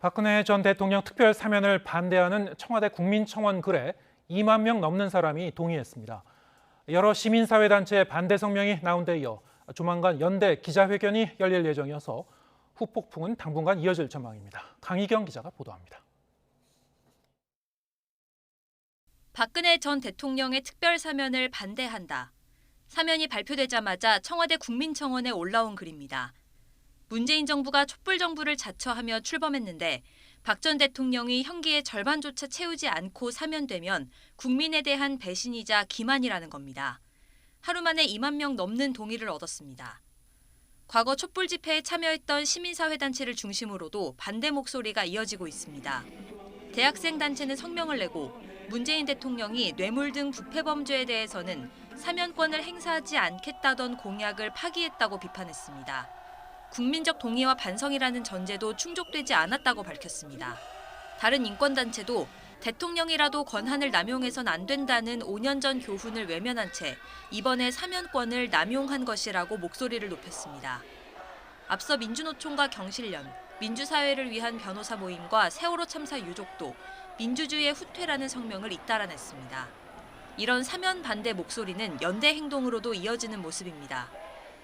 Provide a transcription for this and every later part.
박근혜 전 대통령 특별 사면을 반대하는 청와대 국민청원 글에 2만 명 넘는 사람이 동의했습니다. 여러 시민사회단체의 반대 성명이 나온 데 이어 조만간 연대 기자회견이 열릴 예정이어서 후폭풍은 당분간 이어질 전망입니다. 강희경 기자가 보도합니다. 박근혜 전 대통령의 특별 사면을 반대한다. 사면이 발표되자마자 청와대 국민청원에 올라온 글입니다. 문재인 정부가 촛불 정부를 자처하며 출범했는데 박 전 대통령이 형기의 절반조차 채우지 않고 사면되면 국민에 대한 배신이자 기만이라는 겁니다. 하루 만에 2만 명 넘는 동의를 얻었습니다. 과거 촛불 집회에 참여했던 시민사회단체를 중심으로도 반대 목소리가 이어지고 있습니다. 대학생 단체는 성명을 내고 문재인 대통령이 뇌물 등 부패 범죄에 대해서는 사면권을 행사하지 않겠다던 공약을 파기했다고 비판했습니다. 국민적 동의와 반성이라는 전제도 충족되지 않았다고 밝혔습니다. 다른 인권단체도 대통령이라도 권한을 남용해선 안 된다는 5년 전 교훈을 외면한 채 이번에 사면권을 남용한 것이라고 목소리를 높였습니다. 앞서 민주노총과 경실련, 민주사회를 위한 변호사 모임과 세월호 참사 유족도 민주주의의 후퇴라는 성명을 잇따라 냈습니다. 이런 사면 반대 목소리는 연대 행동으로도 이어지는 모습입니다.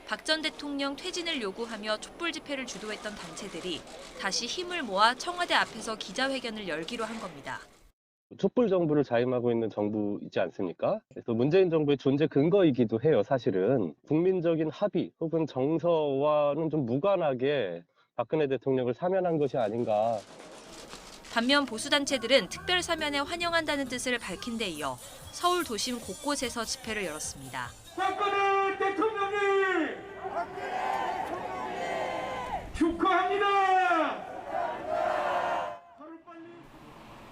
박 전 대통령 퇴진을 요구하며 촛불 집회를 주도했던 단체들이 다시 힘을 모아 청와대 앞에서 기자회견을 열기로 한 겁니다. 촛불 정부를 자임하고 있는 정부이지 않습니까? 그래서 문재인 정부의 존재 근거이기도 해요, 사실은. 국민적인 합의 혹은 정서와는 좀 무관하게 박근혜 대통령을 사면한 것이 아닌가. 반면 보수단체들은 특별 사면에 환영한다는 뜻을 밝힌 데 이어 서울 도심 곳곳에서 집회를 열었습니다. 박근혜 대통령이 축하합니다.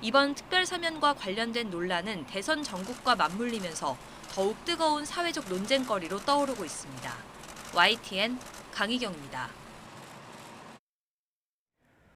이번 특별 사면과 관련된 논란은 대선 전국과 맞물리면서 더욱 뜨거운 사회적 논쟁거리로 떠오르고 있습니다. YTN 강희경입니다.